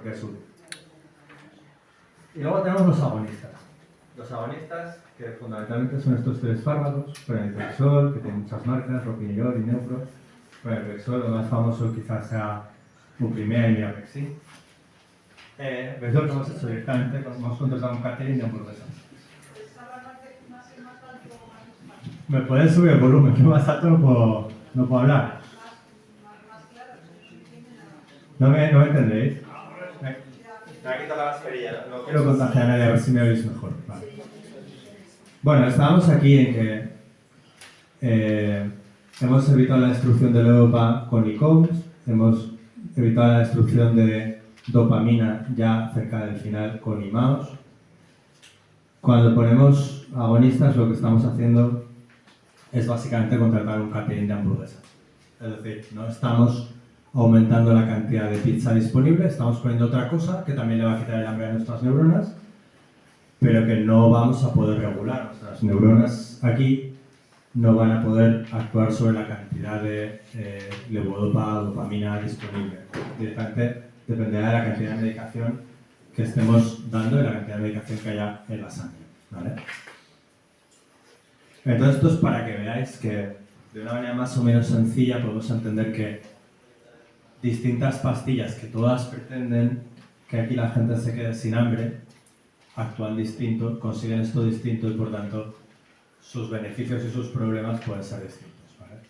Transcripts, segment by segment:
porque es útil. Y luego tenemos los agonistas. Los agonistas, que fundamentalmente son estos tres fármacos, pranipexol, que tiene muchas marcas, ropinirol y neupro. Pranipexol, lo más famoso quizás sea Uprimea y Mirapexin. ¿Ves lo que hemos hecho directamente? Hemos contratado un catering de hamburguesas. ¿Me puedes subir el volumen? Que más alto no puedo hablar. ¿No me entendéis? Me ha quitado la mascarilla. No quiero contagiar a nadie, a ver si me oís mejor. Vale. Bueno, estábamos aquí en que hemos evitado la destrucción de Levodopa con ICOMS, hemos evitado la destrucción de dopamina ya cerca del final con IMAOS. Cuando ponemos agonistas, lo que estamos haciendo es básicamente contratar un catering de hamburguesas. Es decir, no estamos aumentando la cantidad de pizza disponible, estamos poniendo otra cosa que también le va a quitar el hambre a nuestras neuronas, pero que no vamos a poder regular. Nuestras neuronas aquí no van a poder actuar sobre la cantidad de levodopa o dopamina disponible. Directamente dependerá de la cantidad de medicación que estemos dando y la cantidad de medicación que haya en la sangre, ¿vale? Entonces esto es para que veáis que de una manera más o menos sencilla podemos entender que distintas pastillas que todas pretenden que aquí la gente se quede sin hambre actúan distinto, consiguen esto distinto y por tanto sus beneficios y sus problemas pueden ser distintos, ¿vale?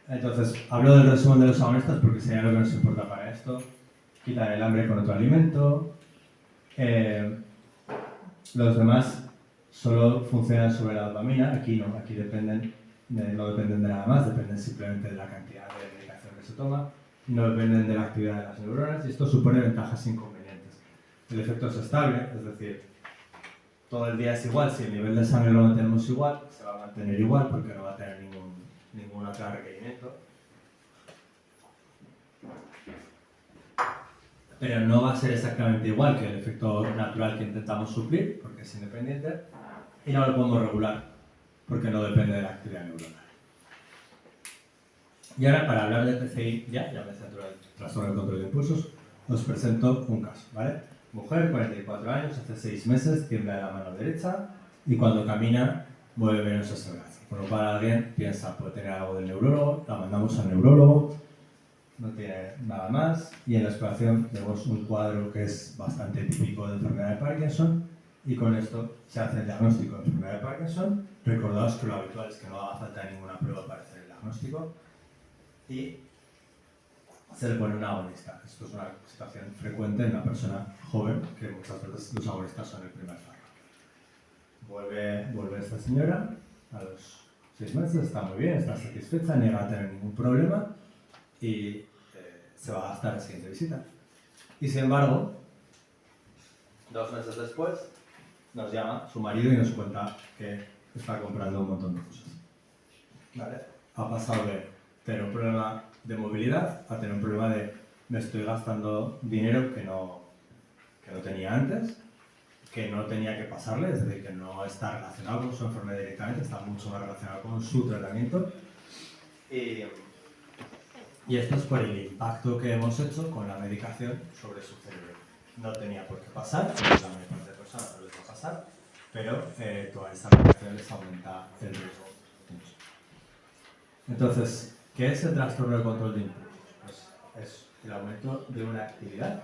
Entonces, hablo del resumen de los agonistas porque sería lo que nos importa para esto. Quitar el hambre con otro alimento. Los demás solo funcionan sobre la dopamina, aquí no, aquí no dependen de nada más, dependen simplemente de la cantidad de medicación que se toma, no dependen de la actividad de las neuronas y esto supone ventajas e inconvenientes. El efecto es estable, es decir, todo el día es igual, si el nivel de sangre lo mantenemos igual, se va a mantener igual porque no va a tener ningún otro requerimiento. Pero no va a ser exactamente igual que el efecto natural que intentamos suplir, porque es independiente, y no lo podemos regular, porque no depende de la actividad neuronal. Y ahora, para hablar de TCI, ya me centro en el trastorno del control de impulsos, os presento un caso, ¿vale? Mujer, 44 años, hace 6 meses, tiembla de la mano derecha y cuando camina mueve menos ese brazo. Por lo cual alguien piensa, puede tener algo del neurólogo, la mandamos al neurólogo, no tiene nada más y en la exploración vemos un cuadro que es bastante típico de enfermedad de Parkinson y con esto se hace el diagnóstico de enfermedad de Parkinson. Recordaos que lo habitual es que no haga falta ninguna prueba para hacer el diagnóstico y se le pone un agonista. Esto es una situación frecuente en una persona joven, que muchas veces los agonistas son el primer fármaco. Vuelve esta señora a los 6 meses, está muy bien, está satisfecha, niega a tener ningún problema y se va a gastar la siguiente visita. Y sin embargo, 2 meses después, nos llama su marido y nos cuenta que está comprando un montón de cosas. ¿Vale? Ha pasado de tener un problema de movilidad a tener un problema de me estoy gastando dinero que no tenía antes, que no tenía que pasarle, es decir, que no está relacionado con su enfermedad directamente, está mucho más relacionado con su tratamiento. Y esto es por el impacto que hemos hecho con la medicación sobre su cerebro. No tenía por qué pasar, la mayor parte de personas no les va a pasar, pero toda esta medicación les aumenta el riesgo mucho. Entonces, ¿qué es el trastorno de control de impulsos? Pues es el aumento de una actividad.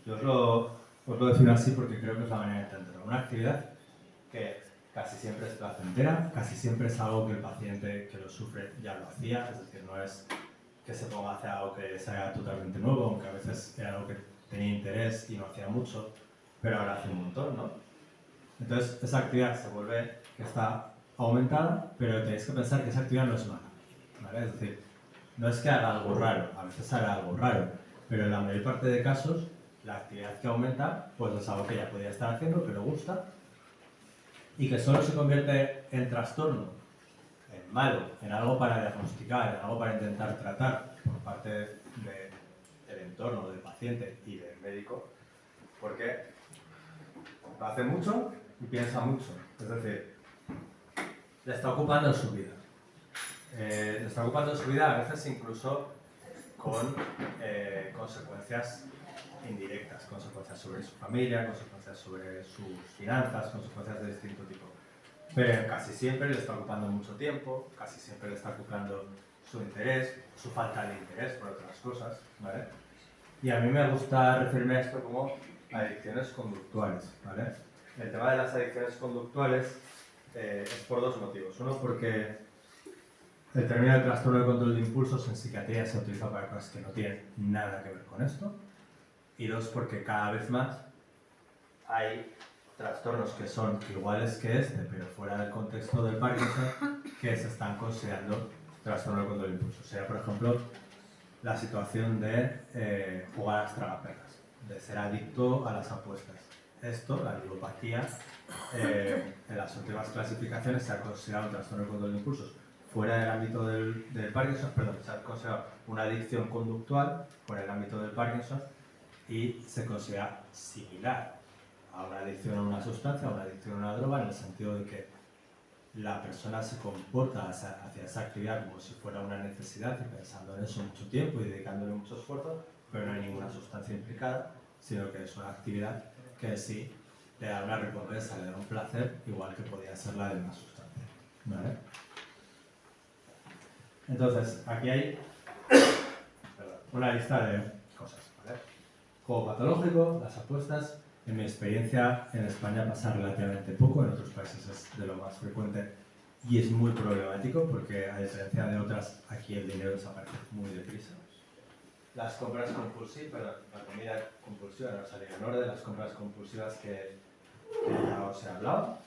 Yo os lo defino así porque creo que es la manera de entenderlo. Una actividad que casi siempre es placentera, casi siempre es algo que el paciente que lo sufre ya lo hacía, es decir, no es que se ponga a hacer algo que sea totalmente nuevo, aunque a veces era algo que tenía interés y no hacía mucho, pero ahora hace un montón, ¿no? Entonces, esa actividad se vuelve que está aumentada, pero tenéis que pensar que esa actividad no es mala, ¿vale? Es decir, no es que haga algo raro, a veces haga algo raro, pero en la mayor parte de casos, la actividad que aumenta, pues es algo que ya podía estar haciendo, que le gusta, y que solo se convierte en trastorno, en malo, en algo para diagnosticar, en algo para intentar tratar por parte del entorno, del paciente y del médico, porque lo hace mucho y piensa mucho, es decir, le está ocupando su vida. Le está ocupando su vida a veces incluso con consecuencias consecuencias indirectas, consecuencias sobre su familia, consecuencias sobre sus finanzas, consecuencias de distinto tipo. Pero casi siempre le está ocupando mucho tiempo, casi siempre le está ocupando su interés, su falta de interés por otras cosas, ¿vale? Y a mí me gusta referirme a esto como adicciones conductuales, ¿vale? El tema de las adicciones conductuales es por dos motivos. Uno, porque el término de trastorno de control de impulsos en psiquiatría se utiliza para cosas que no tienen nada que ver con esto. Y dos, porque cada vez más hay trastornos que son iguales que este, pero fuera del contexto del Parkinson, que se están considerando trastorno de control de impulsos. O sea, por ejemplo, la situación de jugar a las tragaperras, de ser adicto a las apuestas. Esto, la ludopatía, en las últimas clasificaciones se ha considerado un trastorno de control de impulsos fuera del ámbito del Parkinson, perdón, se ha considerado una adicción conductual fuera del ámbito del Parkinson y se considera similar a una adicción a una sustancia, a una adicción a una droga, en el sentido de que la persona se comporta hacia esa actividad como si fuera una necesidad y pensando en eso mucho tiempo y dedicándole mucho esfuerzo, pero no hay ninguna sustancia implicada, sino que es una actividad que sí le da una recompensa, le da un placer, igual que podría ser la de una sustancia, ¿vale? Entonces, aquí hay una lista de cosas, ¿vale? Juego patológico, las apuestas. En mi experiencia en España pasa relativamente poco, en otros países es de lo más frecuente y es muy problemático porque, a diferencia de otras, aquí el dinero desaparece muy deprisa. Las compras compulsivas, perdón, la comida compulsiva, no salía en orden, las compras compulsivas que ya os he hablado,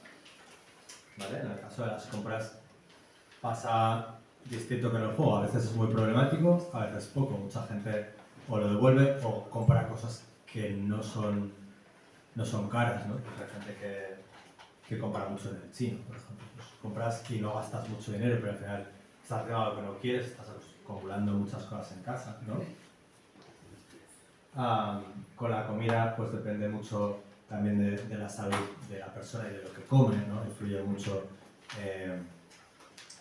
¿vale? En el caso de las compras pasa distinto que en el juego, a veces es muy problemático, a veces poco, mucha gente o lo devuelve o compra cosas que no son caras, ¿no? Pues hay gente que compra mucho en el chino, por ejemplo. Pues compras y no gastas mucho dinero, pero al final estás haciendo algo que no quieres, estás acumulando muchas cosas en casa, ¿no? Con la comida, pues depende mucho también de la salud de la persona y de lo que come, ¿no? Influye mucho,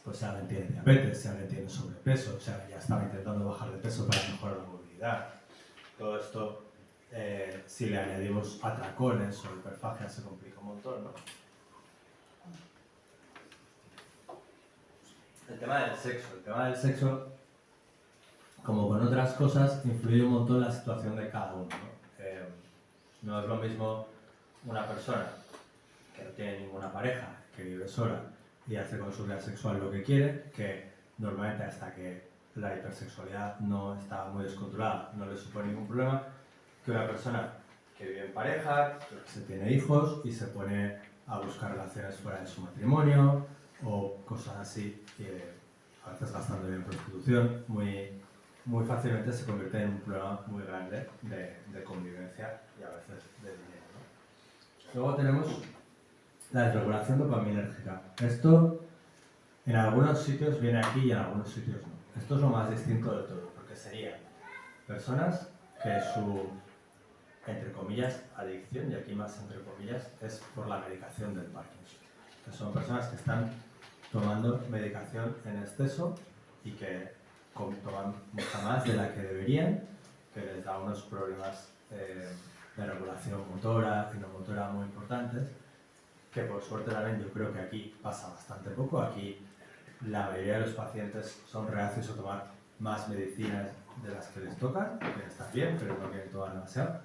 pues si alguien tiene diabetes, si alguien tiene sobrepeso, o sea, ya estaba intentando bajar de peso para mejorar la movilidad. Todo esto, si le añadimos atracones o hiperfagia, se complica un montón, ¿no? El tema del sexo, como con otras cosas, influye un montón la situación de cada uno, ¿no? No es lo mismo una persona que no tiene ninguna pareja, que vive sola y hace con su vida sexual lo que quiere, que normalmente hasta que la hipersexualidad no está muy descontrolada no le supone ningún problema, que una persona que vive en pareja, que se tiene hijos y se pone a buscar relaciones fuera de su matrimonio o cosas así, a veces gastando en prostitución, muy fácilmente se convierte en un problema muy grande de convivencia y a veces de dinero, ¿no? Luego tenemos la desregulación dopaminérgica. Esto en algunos sitios viene aquí y en algunos sitios no. Esto es lo más distinto de todo, porque serían personas que su, entre comillas, adicción, y aquí más entre comillas, es por la medicación del Parkinson. Que son personas que están tomando medicación en exceso y que toman mucha más de la que deberían, que les da unos problemas de regulación motora y no motora muy importantes, que por suerte también yo creo que aquí pasa bastante poco. Aquí la mayoría de los pacientes son reacios a tomar más medicinas de las que les tocan, que están bien, pero no quieren tomar demasiado.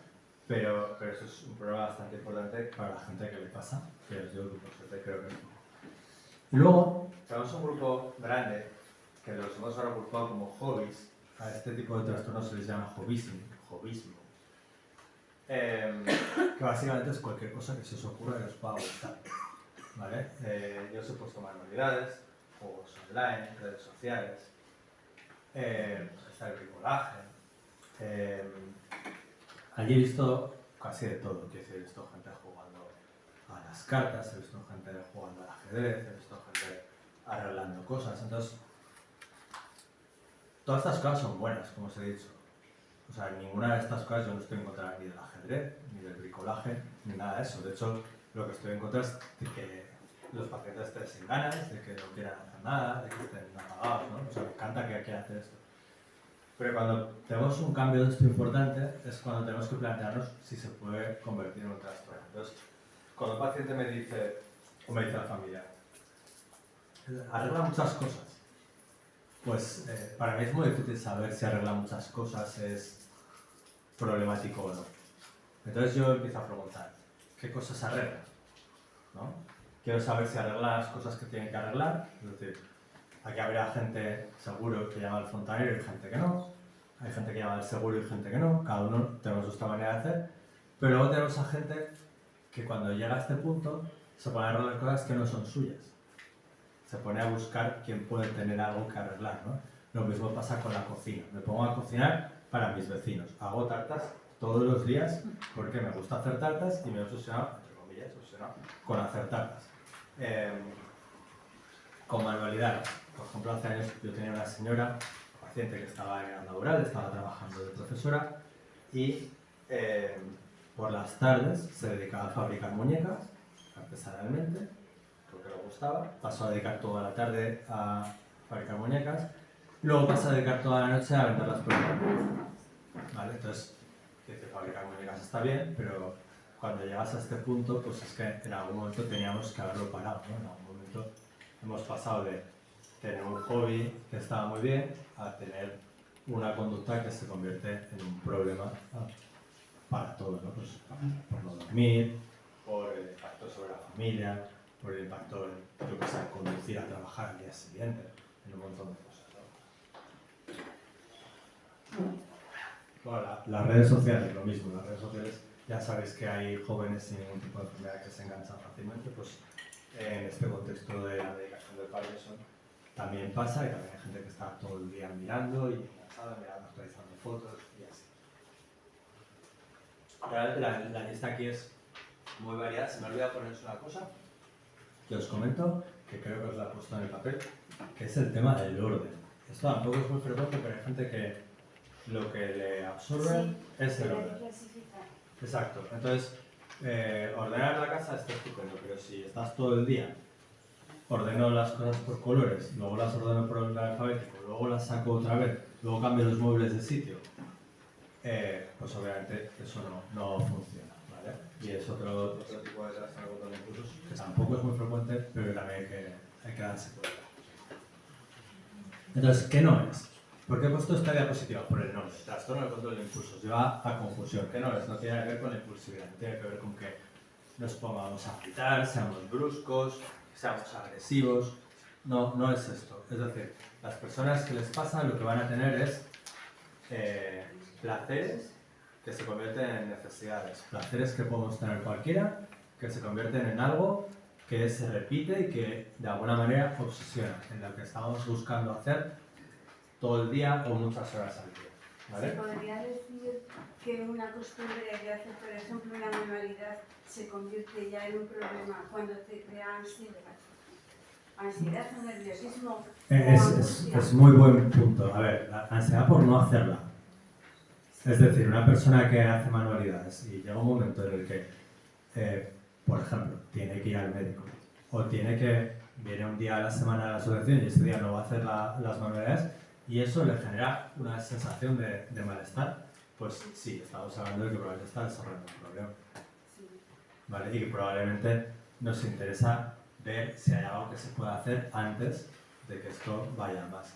Pero eso es un problema bastante importante para la gente que le pasa, que yo por suerte creo que es poco. Luego, tenemos un grupo grande, que los hemos ahora agrupado como hobbies. A este tipo de trastornos se les llama hobbyismo. Que básicamente es cualquier cosa que se os ocurra que os pueda gustar, ¿vale? Yo os he puesto manualidades, juegos online, redes sociales, está el bricolaje. Allí he visto casi de todo, quiero decir, he visto gente jugando a las cartas, he visto gente jugando al ajedrez, he visto gente arreglando cosas. Entonces, todas estas cosas son buenas, como os he dicho. O sea, ninguna de estas cosas yo no estoy en contra ni del ajedrez, ni del bricolaje, ni nada de eso. De hecho, lo que estoy en contra es de que los pacientes estén sin ganas, de que no quieran hacer nada, de que estén apagados, ¿no? O sea, me encanta que quieran hacer esto. Pero cuando tenemos un cambio de esto importante es cuando tenemos que plantearnos si se puede convertir en un trastorno. Entonces, cuando un paciente me dice, o me dice la familia, arregla muchas cosas, pues para mí es muy difícil saber si arregla muchas cosas es problemático o no. Entonces yo empiezo a preguntar, ¿qué cosas arregla? ¿No? Quiero saber si arregla las cosas que tiene que arreglar, es decir, aquí habrá gente seguro que llama al fontanero y gente que no, hay gente que llama al seguro y gente que no, cada uno tenemos nuestra manera de hacer, pero luego tenemos a gente que cuando llega a este punto se pone a arreglar cosas que no son suyas, se pone a buscar quién puede tener algo que arreglar, ¿no? Lo mismo pasa con la cocina, me pongo a cocinar para mis vecinos, hago tartas todos los días porque me gusta hacer tartas y me he obsesionado, entre comillas, obsesionado con hacer tartas. Con manualidades. Por ejemplo, hace años yo tenía una señora, paciente que estaba en edad laboral, estaba trabajando de profesora y por las tardes se dedicaba a fabricar muñecas artesanalmente, porque le gustaba. Pasó a dedicar toda la tarde a fabricar muñecas, luego pasó a dedicar toda la noche a venderlas por internet. ¿Vale? Entonces, fabricar muñecas está bien, pero cuando llegas a este punto, pues es que en algún momento teníamos que haberlo parado, ¿no? En algún momento hemos pasado de tener un hobby que estaba muy bien a tener una conducta que se convierte en un problema para todos, ¿no? Pues por no dormir, por el impacto sobre la familia, por el impacto en, yo que sé, conducir a trabajar al día siguiente, en un montón de cosas, ¿no? Bueno, las redes sociales, lo mismo. Las redes sociales, ya sabéis que hay jóvenes sin ningún tipo de enfermedad que se enganchan fácilmente, pues en este contexto de la medicación del Parkinson también pasa y también hay gente que está todo el día mirando y enganchada, mirando, actualizando fotos y así. Realmente la lista aquí es muy variada. Se me olvida poneros una cosa que os comento, que creo que os la he puesto en el papel, que es el tema del orden. Esto tampoco es muy frecuente, pero hay gente que lo que le absorbe es el orden. Exacto. Entonces, ordenar la casa está estupendo, pero si estás todo el día, ordeno las cosas por colores, luego las ordeno por orden alfabético, luego las saco otra vez, luego cambio los muebles de sitio, pues obviamente eso no funciona, ¿vale? Y es otro tipo de trastorno con impulsos que tampoco es muy frecuente, pero también hay que darse cuenta. Entonces, ¿qué no es? ¿Por qué he puesto esta diapositiva? Por el nombre, trastorno del control de impulsos. Lleva a confusión. ¿Qué no es? No tiene que ver con la impulsividad, no tiene que ver con que nos pongamos a gritar, seamos bruscos, seamos agresivos. No es esto. Es decir, las personas que les pasa lo que van a tener es placeres que se convierten en necesidades. Placeres que podemos tener cualquiera, que se convierten en algo que se repite y que de alguna manera obsesiona, en lo que estamos buscando hacer todo el día o muchas horas al día, ¿vale? ¿Se podría decir que una costumbre de hacer, por ejemplo, una manualidad se convierte ya en un problema cuando te crea ansiedad? ¿Ansiedad o nerviosismo? Es muy buen punto. A ver, la ansiedad por no hacerla. Es decir, una persona que hace manualidades y llega un momento en el que, por ejemplo, tiene que ir al médico o viene un día a la semana a la asociación y ese día no va a hacer las manualidades, y eso le genera una sensación de malestar, pues sí, estamos hablando de que probablemente está desarrollando un problema. ¿Vale? Y que probablemente nos interesa ver si hay algo que se pueda hacer antes de que esto vaya más.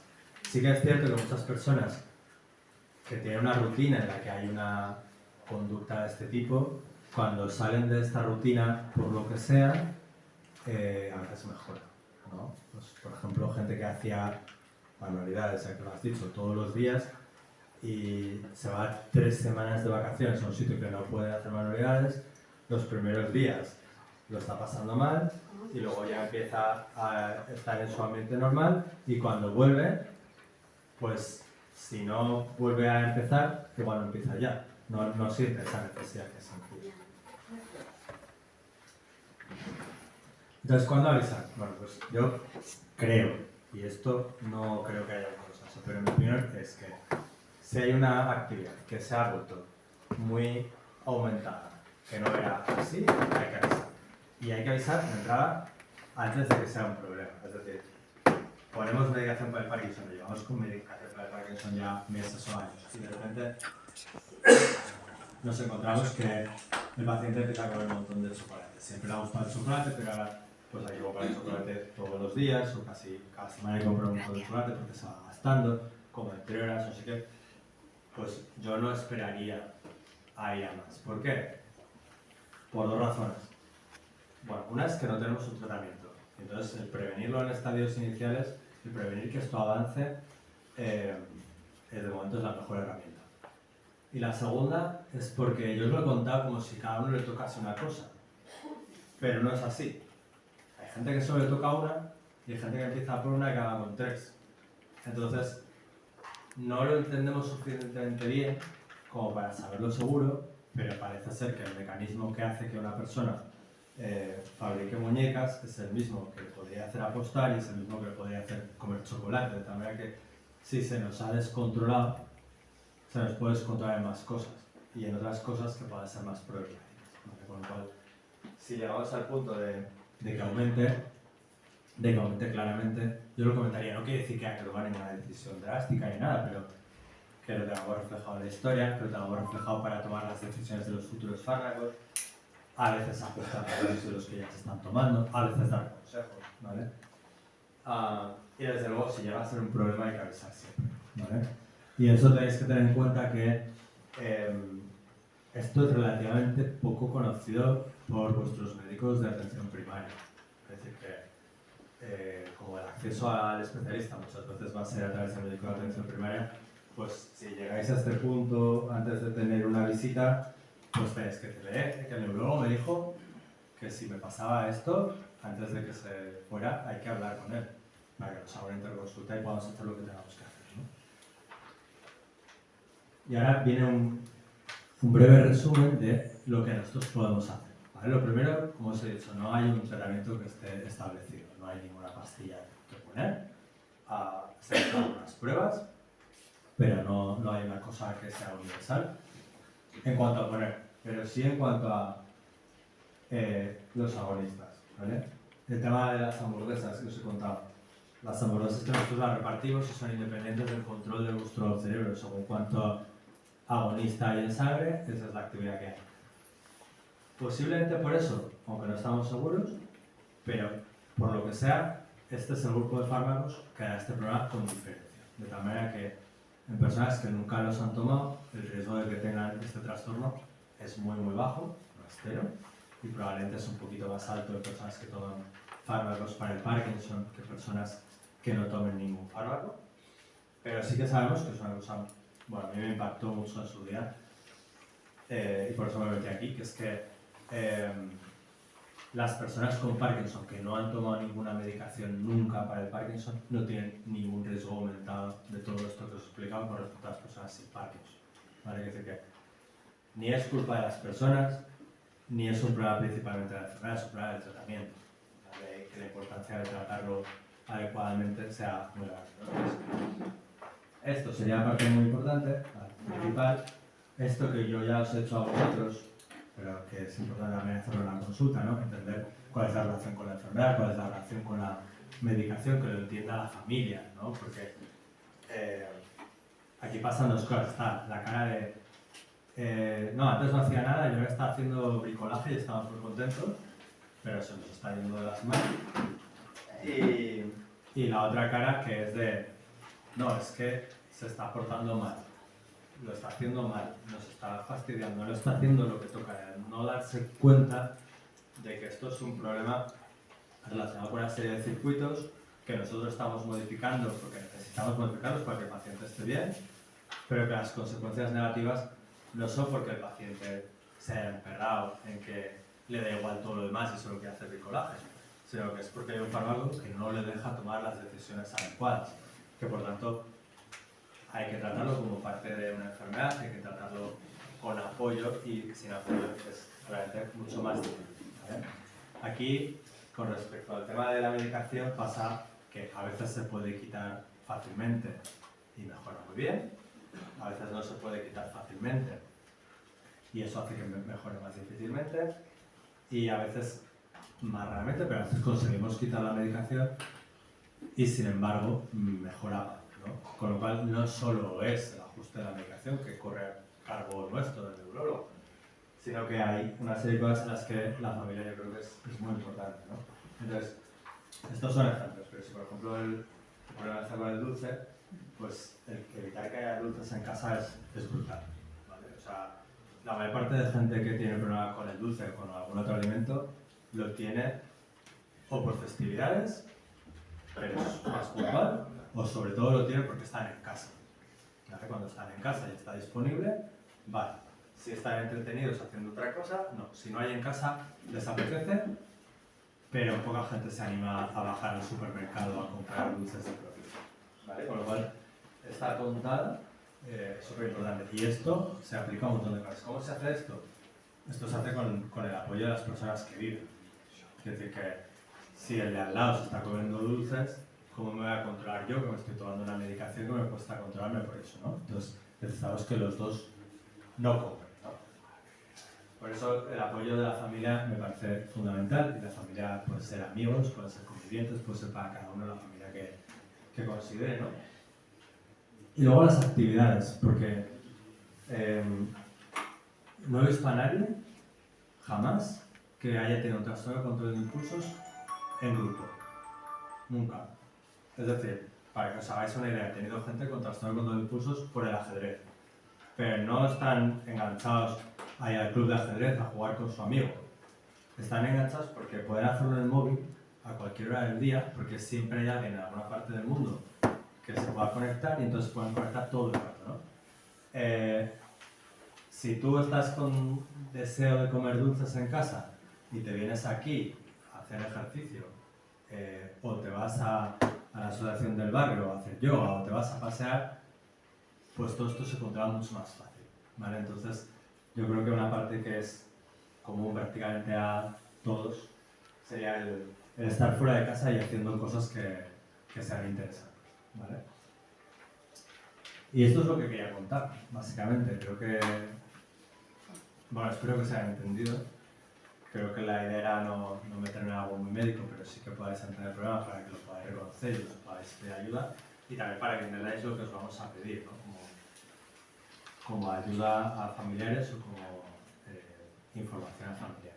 Sí que es cierto que muchas personas que tienen una rutina en la que hay una conducta de este tipo, cuando salen de esta rutina por lo que sea, a veces mejora, ¿no? Pues, por ejemplo, gente que hacía manualidades, ya que lo has dicho, todos los días y se va 3 semanas de vacaciones a un sitio que no puede hacer manualidades, los primeros días lo está pasando mal y luego ya empieza a estar en su ambiente normal y cuando vuelve, pues si no vuelve a empezar, igual no empieza ya, no siente esa necesidad que siente. Entonces, ¿cuándo avisar? Bueno, pues yo creo, y esto no creo que haya cosas, pero mi opinión es que si hay una actividad que se ha vuelto muy aumentada, que no era así, hay que avisar. Y hay que avisar de entrada antes de que sea un problema. Es decir, ponemos medicación para el Parkinson, lo llevamos con medicación para el Parkinson ya meses o años, y de repente nos encontramos que el paciente empieza a comer un montón de chocolate. Siempre le ha gustado el chocolate, pero ahora pues hay que comprar el chocolate todos los días, o casi cada semana hay que comprar un montón de chocolate porque se va gastando, como entre horas, no sé qué. Pues yo no esperaría a ir a más. ¿Por qué? Por dos razones. Bueno, una es que no tenemos un tratamiento. Entonces, el prevenirlo en estadios iniciales, el prevenir que esto avance, de momento es la mejor herramienta. Y la segunda es porque yo os lo he contado como si cada uno le tocase una cosa. Pero no es así. Hay gente que solo le toca una y hay gente que empieza por una y acaba con tres. Entonces, no lo entendemos suficientemente bien como para saberlo seguro, pero parece ser que el mecanismo que hace que una persona fabrique muñecas es el mismo que le podría hacer apostar y es el mismo que le podría hacer comer chocolate, de tal manera que si se nos ha descontrolado, se nos puede descontrolar en más cosas y en otras cosas que puedan ser más problemáticas, ¿vale? Con lo cual, si llegamos al punto de que aumente claramente, yo lo comentaría, no quiere decir que haya que tomar ninguna decisión drástica ni nada, pero que lo tengamos reflejado en la historia, que lo tengamos reflejado para tomar las decisiones de los futuros fármacos, a veces ajustar los de los que ya se están tomando, a veces dar consejos, ¿vale? Y desde luego, si llega a ser un problema hay que avisar siempre, ¿vale? Y eso tenéis que tener en cuenta que esto es relativamente poco conocido por vuestros médicos de atención primaria. Es decir, que como el acceso al especialista muchas veces va a ser a través del médico de atención primaria, pues si llegáis a este punto antes de tener una visita, pues tenéis que decirle que el neurólogo me dijo que si me pasaba esto, antes de que se fuera, hay que hablar con él, para que nos haga una interconsulta y podamos hacer lo que tengamos que hacer, ¿no? Y ahora viene un breve resumen de lo que nosotros podemos hacer, ¿vale? Lo primero, como os he dicho, no hay un tratamiento que esté establecido, no hay ninguna pastilla que poner, se han hecho algunas pruebas, pero no hay una cosa que sea universal en cuanto a poner, pero sí en cuanto a los agonistas, ¿vale? El tema de las hamburguesas que os he contado. Las hamburguesas que nosotros las repartimos y son independientes del control de vuestro cerebro, según cuánto agonista hay en sangre, esa es la actividad que hay. Posiblemente por eso, aunque no estamos seguros, pero por lo que sea, este es el grupo de fármacos que da este problema con diferencia. De tal manera que en personas que nunca los han tomado, el riesgo de que tengan este trastorno es muy muy bajo, no es cero, y probablemente es un poquito más alto en personas que toman fármacos para el Parkinson que personas que no tomen ningún fármaco. Pero sí que sabemos que es una cosa, bueno, a mí me impactó mucho en su día, y por eso me metí aquí, que es que las personas con Parkinson que no han tomado ninguna medicación nunca para el Parkinson no tienen ningún riesgo aumentado de todo esto que os he explicado con respecto a las personas sin Parkinson, ¿vale? Es decir, que ni es culpa de las personas, ni es un problema principalmente de la enfermedad, es un problema del tratamiento, ¿vale? Que la importancia de tratarlo adecuadamente sea muy grande, ¿no? Esto sería la parte muy importante, la principal. Esto que yo ya os he hecho a vosotros, pero que es importante también hacerlo en la consulta, ¿no? Entender cuál es la relación con la enfermedad, cuál es la relación con la medicación, que lo entienda la familia, ¿no? Porque aquí pasan dos cosas. Está la cara de no, antes no hacía nada, yo ahora estaba haciendo bricolaje y estamos muy contentos, pero se nos está yendo de las manos. Y la otra cara que es de no, es que se está portando mal, lo está haciendo mal, nos está fastidiando, no está haciendo lo que toca, no darse cuenta de que esto es un problema relacionado con una serie de circuitos que nosotros estamos modificando porque necesitamos modificarlos para que el paciente esté bien, pero que las consecuencias negativas no son porque el paciente se haya emperrado en que le da igual todo lo demás y solo quiere hacer bricolaje, sino que es porque hay un fármaco que no le deja tomar las decisiones adecuadas, que por tanto hay que tratarlo como parte de una enfermedad, hay que tratarlo con apoyo y sin apoyo es realmente mucho más difícil, ¿vale? Aquí, con respecto al tema de la medicación, pasa que a veces se puede quitar fácilmente y mejora muy bien, a veces no se puede quitar fácilmente y eso hace que mejore más difícilmente y a veces más raramente, pero a veces conseguimos quitar la medicación y sin embargo mejoraba, ¿no? Con lo cual no solo es el ajuste de la medicación que corre a cargo nuestro del neurólogo, sino que hay una serie de cosas en las que la familia yo creo que es muy importante, ¿no? Entonces, estos son ejemplos, pero si por ejemplo el problema está con el dulce, pues el que evitar que haya dulces en casa es brutal, ¿vale? O sea, la mayor parte de gente que tiene problema con el dulce o con algún otro alimento lo tiene o por festividades, pero es más puntual, o sobre todo lo tiene porque están en casa, ¿vale? Cuando están en casa y está disponible, vale. Si están entretenidos haciendo otra cosa, no. Si no hay en casa, les apetece, pero poca gente se anima a bajar al supermercado a comprar dulces de propio, ¿vale? Con lo cual, esta contada es súper importante. Y esto se aplica a un montón de cosas. ¿Cómo se hace esto? Esto se hace con el apoyo de las personas que viven. Es decir, que si el de al lado se está comiendo dulces, ¿cómo me voy a controlar yo que me estoy tomando una medicación que me cuesta controlarme por eso, ¿no? Entonces, necesitamos que los dos no coman, ¿no? Por eso el apoyo de la familia me parece fundamental, y la familia puede ser amigos, puede ser convivientes, puede ser para cada uno la familia que considere, ¿no? Y luego las actividades, porque no he visto a nadie, jamás, que haya tenido un trastorno de control de impulsos en grupo. Nunca. Es decir, para que os hagáis una idea, he tenido gente con trastorno de control de impulsos por el ajedrez, pero no están enganchados ahí al club de ajedrez a jugar con su amigo. Están enganchados porque pueden hacerlo en el móvil a cualquier hora del día, porque siempre hay alguien en alguna parte del mundo que se pueda conectar y entonces pueden conectar todo el rato, ¿no? Si tú estás con deseo de comer dulces en casa y te vienes aquí a hacer ejercicio, o te vas a la asociación del barrio a hacer yoga, o te vas a pasear, pues todo esto se controla mucho más fácil, ¿vale? Entonces, yo creo que una parte que es común prácticamente a todos sería el estar fuera de casa y haciendo cosas que sean interesantes, ¿vale? Y esto es lo que quería contar, básicamente. Creo que, bueno, espero que se haya entendido. Creo que la idea era no meterme en algo muy médico, pero sí que podáis entender el problema para que lo podáis reconocer y os podáis pedir ayuda, y también para que entendáis lo que os vamos a pedir, ¿no? Como ayuda a familiares o como información a familiares.